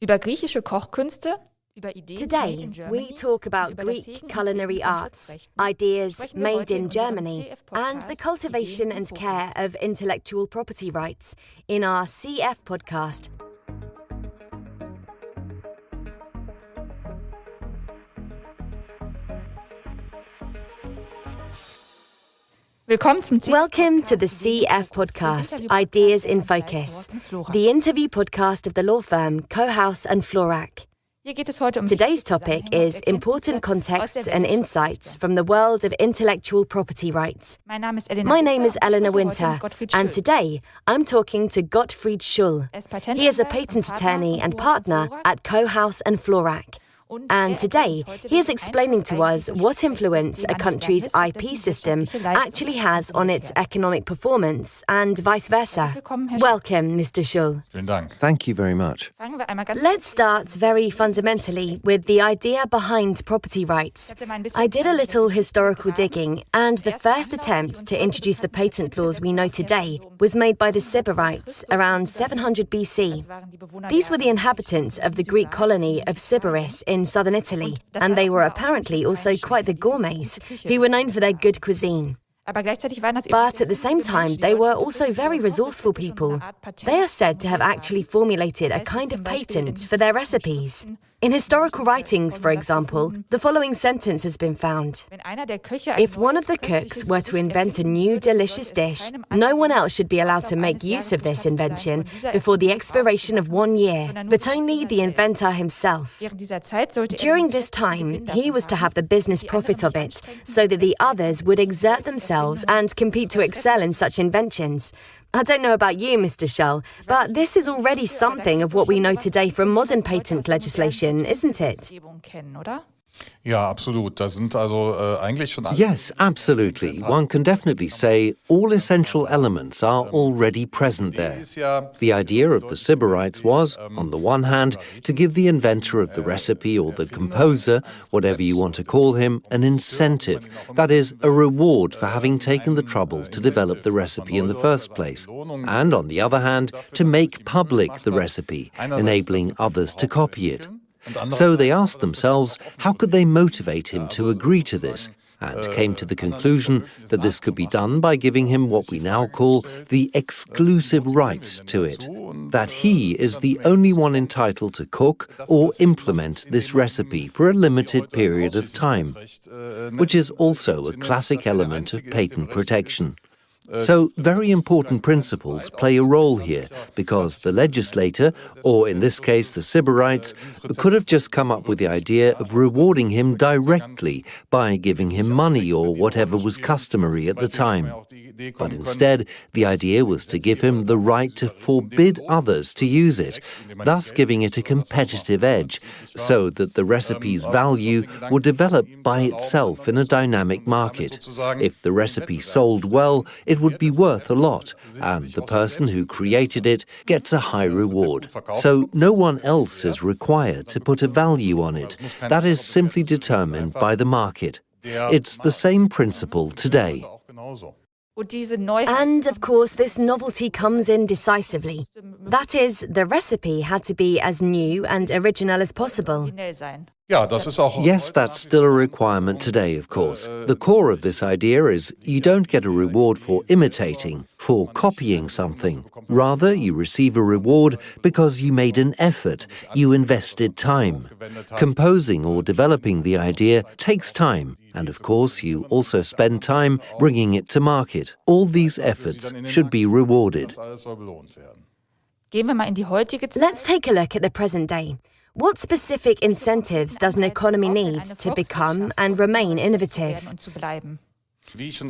Über griechische Kochkünste, über Ideen Today, made in Germany, we talk about über das Greek Hegen und culinary Pflegen von arts, Schutzrechten. ideas Sprechen wir made heute in unserem Germany, CF-Podcast and the cultivation Ideen im and Fokus. care of intellectual property rights in our CF podcast. Willkommen zum Welcome to the CF podcast, Ideas in Focus, the interview podcast of the law firm Kohaus and Florak. Hier geht es heute um Today's topic is important contexts and insights from the world of intellectual property rights. My name is Eleanor Winter, and today I'm talking to Gottfried Schull. He is a patent attorney and partner at Kohaus and Florak. And today, he is explaining to us what influence a country's IP system actually has on its economic performance and vice versa. Welcome, Mr. Schull. Vielen Dank. Thank you very much. Let's start very fundamentally with the idea behind property rights. I did a little historical digging, and the first attempt to introduce the patent laws we know today was made by the Sybarites around 700 BC. These were the inhabitants of the Greek colony of Sybaris in southern Italy, and they were apparently also quite the gourmets, who were known for their good cuisine. But at the same time, they were also very resourceful people. They are said to have actually formulated a kind of patent for their recipes. In historical writings, for example, the following sentence has been found. If one of the cooks were to invent a new delicious dish, no one else should be allowed to make use of this invention before the expiration of 1 year, but only the inventor himself. During this time, he was to have the business profit of it, so that the others would exert themselves and compete to excel in such inventions. I don't know about you, Mr. Schull, but this is already something of what we know today from modern patent legislation, isn't it? Ja, absolut. Da sind also eigentlich schon alle. Yes, absolutely. One can definitely say all essential elements are already present there. The idea of the Sybarites was, on the one hand, to give the inventor of the recipe or the composer, whatever you want to call him, an incentive, that is, a reward for having taken the trouble to develop the recipe in the first place. And on the other hand, to make public the recipe, enabling others to copy it. So they asked themselves, how could they motivate him to agree to this? And came to the conclusion that this could be done by giving him what we now call the exclusive right to it, that he is the only one entitled to cook or implement this recipe for a limited period of time, which is also a classic element of patent protection. So very important principles play a role here, because the legislator, or in this case the Sybarites, could have just come up with the idea of rewarding him directly by giving him money or whatever was customary at the time. But instead, the idea was to give him the right to forbid others to use it, thus giving it a competitive edge, so that the recipe's value would develop by itself in a dynamic market. If the recipe sold well, it would be worth a lot, and the person who created it gets a high reward. So no one else is required to put a value on it. That is simply determined by the market. It's the same principle today. And, of course, this novelty comes in decisively. That is, the recipe had to be as new and original as possible. Yes, that's still a requirement today, of course. The core of this idea is you don't get a reward for imitating, for copying something. Rather, you receive a reward because you made an effort, you invested time. Composing or developing the idea takes time, and of course you also spend time bringing it to market. All these efforts should be rewarded. Let's take a look at the present day. What specific incentives does an economy need to become and remain innovative?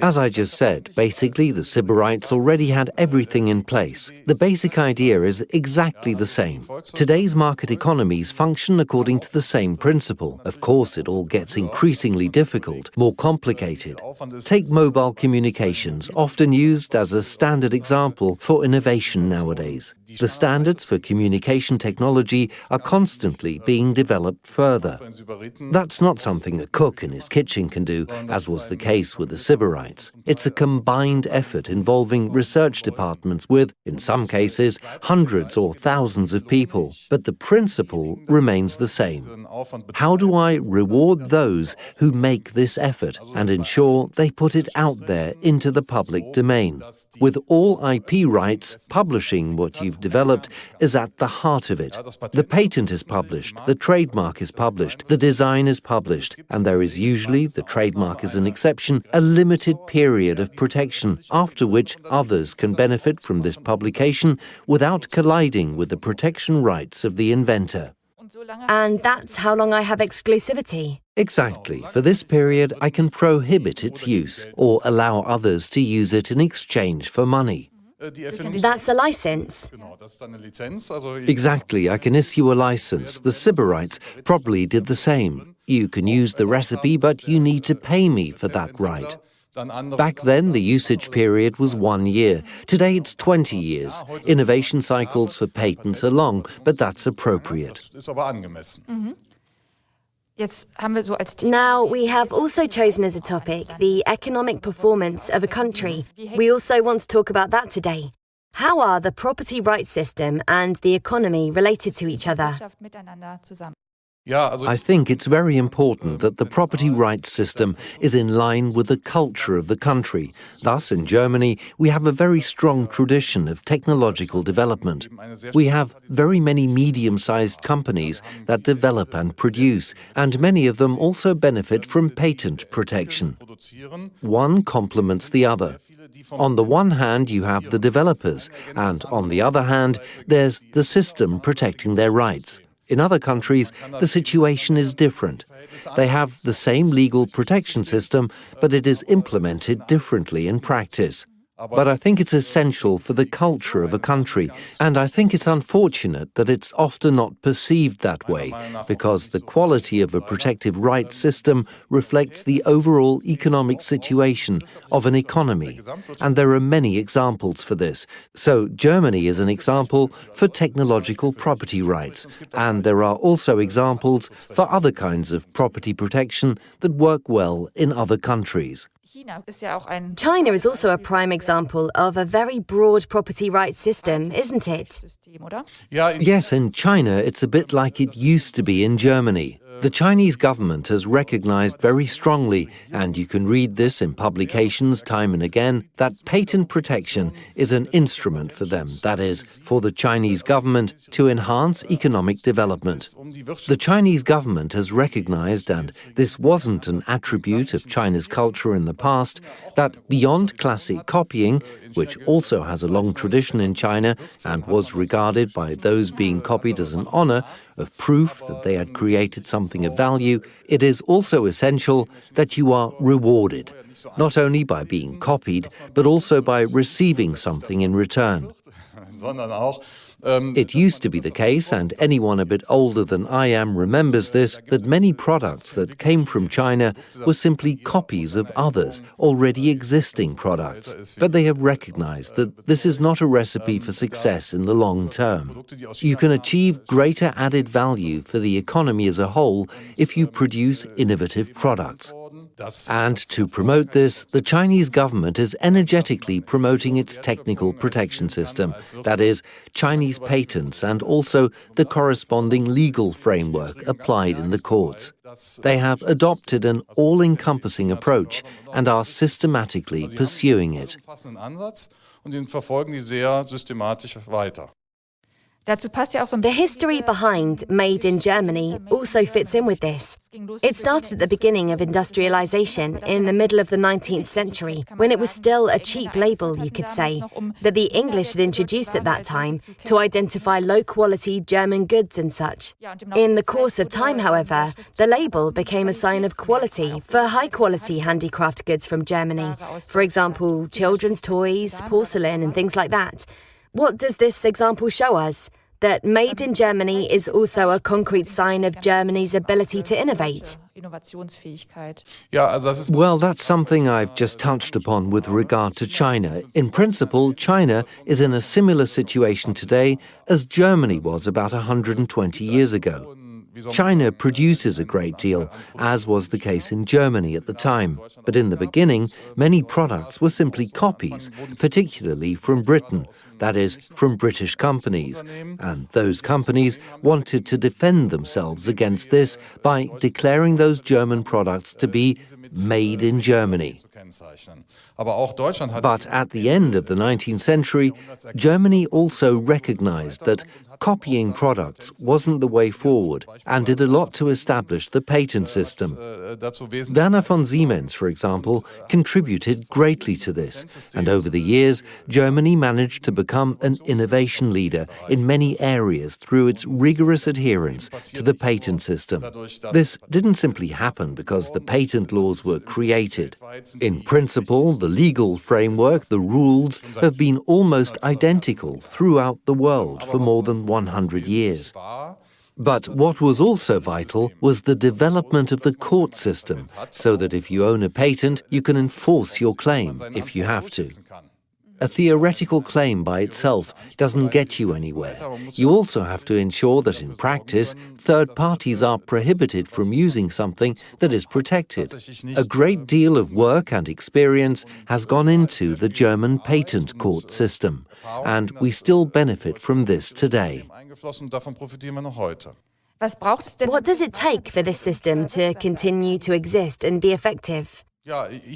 As I just said, basically the Sybarites already had everything in place. The basic idea is exactly the same. Today's market economies function according to the same principle. Of course, it all gets increasingly difficult, more complicated. Take mobile communications, often used as a standard example for innovation nowadays. The standards for communication technology are constantly being developed further. That's not something a cook in his kitchen can do, as was the case with the Sybarites. It's a combined effort involving research departments with, in some cases, hundreds or thousands of people. But the principle remains the same. How do I reward those who make this effort and ensure they put it out there into the public domain? With all IP rights, publishing what you've developed is at the heart of it. The patent is published, the trademark is published, the design is published, and there is usually, the trademark is an exception, a limited period of protection, after which others can benefit from this publication without colliding with the protection rights of the inventor. And that's how long I have exclusivity? Exactly. For this period, I can prohibit its use or allow others to use it in exchange for money. That's a license. Exactly. I can issue a license. The Sybarites probably did the same. You can use the recipe, but you need to pay me for that right. Back then, the usage period was 1 year. Today, it's 20 years. Innovation cycles for patents are long, but that's appropriate. Now, we have also chosen as a topic the economic performance of a country. We also want to talk about that today. How are the property rights system and the economy related to each other? I think it's very important that the property rights system is in line with the culture of the country. Thus, in Germany, we have a very strong tradition of technological development. We have very many medium-sized companies that develop and produce, and many of them also benefit from patent protection. One complements the other. On the one hand, you have the developers, and on the other hand, there's the system protecting their rights. In other countries, the situation is different. They have the same legal protection system, but it is implemented differently in practice. But I think it's essential for the culture of a country, and I think it's unfortunate that it's often not perceived that way, because the quality of a protective rights system reflects the overall economic situation of an economy, and there are many examples for this. So Germany is an example for technological property rights, and there are also examples for other kinds of property protection that work well in other countries. China is also a prime example of a very broad property rights system, isn't it? Yes, in China, it's a bit like it used to be in Germany. The Chinese government has recognized very strongly, and you can read this in publications time and again, that patent protection is an instrument for them, that is, for the Chinese government to enhance economic development. The Chinese government has recognized, and this wasn't an attribute of China's culture in the past, that beyond classic copying, which also has a long tradition in China and was regarded by those being copied as an honor of proof that they had created something of value, it is also essential that you are rewarded, not only by being copied, but also by receiving something in return. It used to be the case, and anyone a bit older than I am remembers this, that many products that came from China were simply copies of others, already existing products. But they have recognized that this is not a recipe for success in the long term. You can achieve greater added value for the economy as a whole if you produce innovative products. And to promote this, the Chinese government is energetically promoting its technical protection system, that is, Chinese patents and also the corresponding legal framework applied in the courts. They have adopted an all-encompassing approach and are systematically pursuing it. The history behind Made in Germany also fits in with this. It started at the beginning of industrialization in the middle of the 19th century, when it was still a cheap label, you could say, that the English had introduced at that time to identify low-quality German goods and such. In the course of time, however, the label became a sign of quality for high-quality handicraft goods from Germany. For example, children's toys, porcelain and things like that. What does this example show us? That Made in Germany is also a concrete sign of Germany's ability to innovate. Well, that's something I've just touched upon with regard to China. In principle, China is in a similar situation today as Germany was about 120 years ago. China produces a great deal, as was the case in Germany at the time. But in the beginning, many products were simply copies, particularly from Britain, that is, from British companies. And those companies wanted to defend themselves against this by declaring those German products to be made in Germany. But at the end of the 19th century, Germany also recognized that copying products wasn't the way forward and did a lot to establish the patent system. Werner von Siemens, for example, contributed greatly to this, and over the years, Germany managed to become an innovation leader in many areas through its rigorous adherence to the patent system. This didn't simply happen because the patent laws were created. In principle, the legal framework, the rules, have been almost identical throughout the world for more than 100 years. But what was also vital was the development of the court system, so that if you own a patent, you can enforce your claim if you have to. A theoretical claim by itself doesn't get you anywhere. You also have to ensure that in practice, third parties are prohibited from using something that is protected. A great deal of work and experience has gone into the German patent court system, and we still benefit from this today. What does it take for this system to continue to exist and be effective?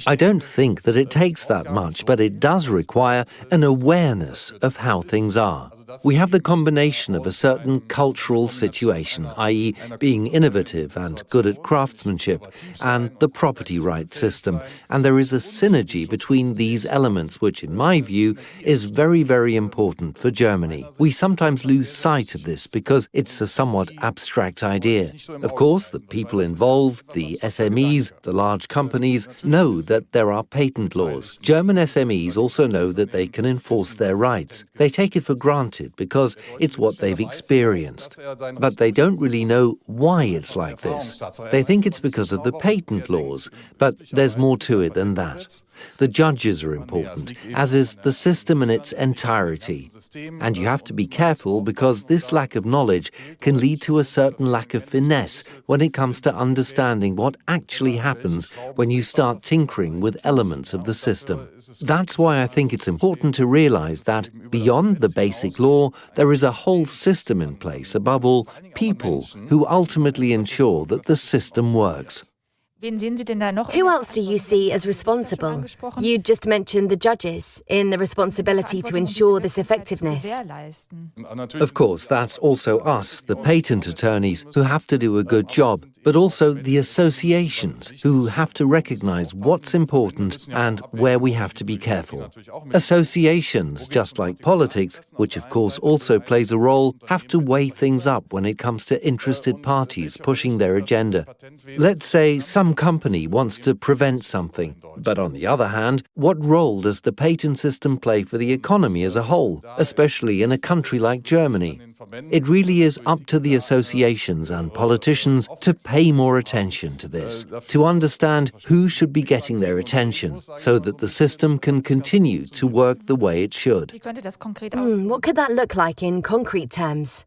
I don't think that it takes that much, but it does require an awareness of how things are. We have the combination of a certain cultural situation, i.e. being innovative and good at craftsmanship, and the property rights system. And there is a synergy between these elements, which, in my view, is very, very important for Germany. We sometimes lose sight of this because it's a somewhat abstract idea. Of course, the people involved, the SMEs, the large companies, know that there are patent laws. German SMEs also know that they can enforce their rights. They take it for granted because it's what they've experienced. But they don't really know why it's like this. They think it's because of the patent laws, but there's more to it than that. The judges are important, as is the system in its entirety. And you have to be careful because this lack of knowledge can lead to a certain lack of finesse when it comes to understanding what actually happens when you start tinkering with elements of the system. That's why I think it's important to realize that beyond the basic law, there is a whole system in place, above all, people who ultimately ensure that the system works. Who else do you see as responsible? You just mentioned the judges in the responsibility to ensure this effectiveness. Of course, that's also us, the patent attorneys, who have to do a good job, but also the associations, who have to recognize what's important and where we have to be careful. Associations, just like politics, which of course also plays a role, have to weigh things up when it comes to interested parties pushing their agenda. Let's say some company wants to prevent something, but on the other hand, what role does the patent system play for the economy as a whole, especially in a country like Germany? It really is up to the associations and politicians to pay more attention to this, to understand who should be getting their attention, so that the system can continue to work the way it should. What could that look like in concrete terms?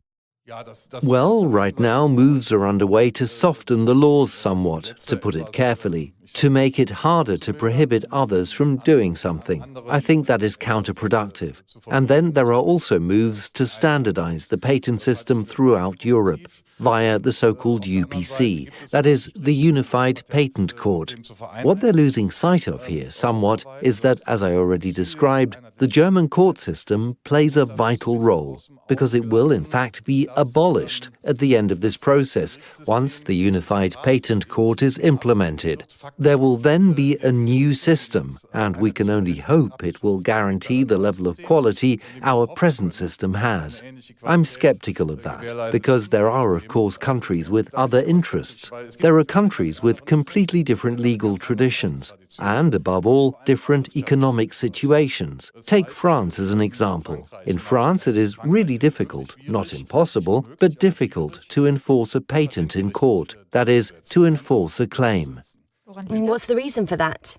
Well, right now moves are underway to soften the laws somewhat, to put it carefully, to make it harder to prohibit others from doing something. I think that is counterproductive. And then there are also moves to standardize the patent system throughout Europe via the so-called UPC, that is, the Unified Patent Court. What they're losing sight of here somewhat is that, as I already described, the German court system plays a vital role, because it will in fact be abolished at the end of this process once the Unified Patent Court is implemented. There will then be a new system, and we can only hope it will guarantee the level of quality our present system has. I'm skeptical of that, because there are, of course, countries with other interests. There are countries with completely different legal traditions, and, above all, different economic situations. Take France as an example. In France, it is really difficult, not impossible, but difficult to enforce a patent in court, that is, to enforce a claim. What's the reason for that?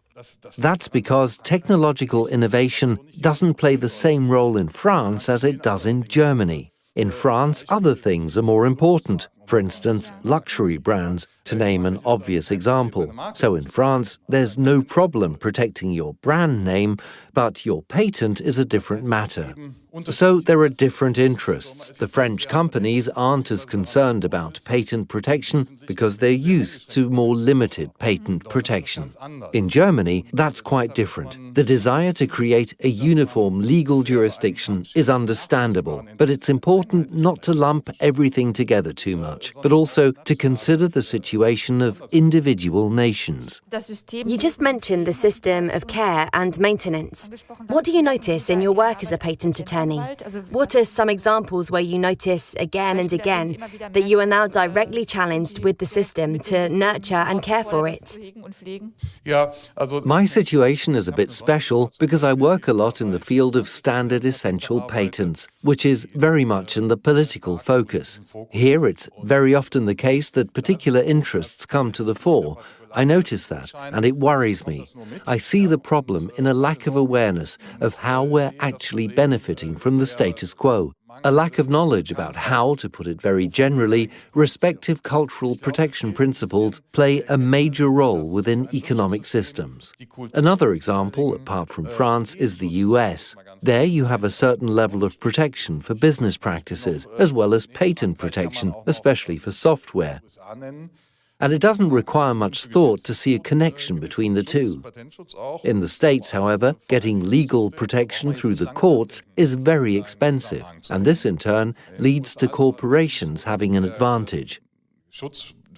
That's because technological innovation doesn't play the same role in France as it does in Germany. In France, other things are more important. For instance, luxury brands, to name an obvious example. So in France, there's no problem protecting your brand name, but your patent is a different matter. So there are different interests. The French companies aren't as concerned about patent protection because they're used to more limited patent protection. In Germany, that's quite different. The desire to create a uniform legal jurisdiction is understandable, but it's important not to lump everything together too much, but also to consider the situation of individual nations. You just mentioned the system of care and maintenance. What do you notice in your work as a patent attorney? What are some examples where you notice again and again that you are now directly challenged with the system to nurture and care for it? My situation is a bit special because I work a lot in the field of standard essential patents, which is very much in the political focus. Here it's very often the case that particular interests come to the fore. I notice that, and it worries me. I see the problem in a lack of awareness of how we're actually benefiting from the status quo, a lack of knowledge about how, to put it very generally, respective cultural protection principles play a major role within economic systems. Another example, apart from France, is the US. There you have a certain level of protection for business practices, as well as patent protection, especially for software. And it doesn't require much thought to see a connection between the two. In the States, however, getting legal protection through the courts is very expensive, and this in turn leads to corporations having an advantage.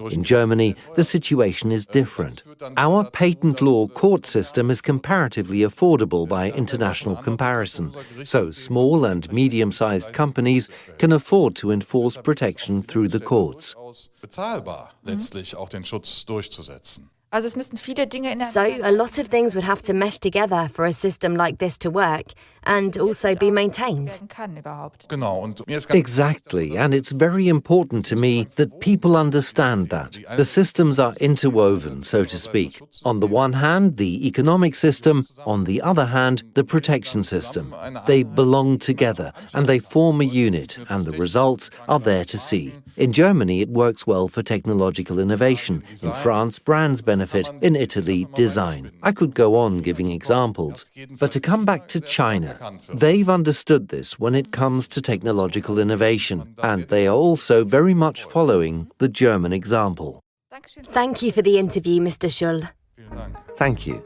In Germany, the situation is different. Our patent law court system is comparatively affordable by international comparison, so small and medium-sized companies can afford to enforce protection through the courts. So a lot of things would have to mesh together for a system like this to work and also be maintained. Exactly, and it's very important to me that people understand that. The systems are interwoven, so to speak. On the one hand, the economic system, on the other hand, the protection system. They belong together, and they form a unit, and the results are there to see. In Germany, it works well for technological innovation. In France, brands benefit. In Italy, design. I could go on giving examples. But to come back to China, they've understood this when it comes to technological innovation, and they are also very much following the German example. Thank you for the interview, Mr. Schull. Thank you.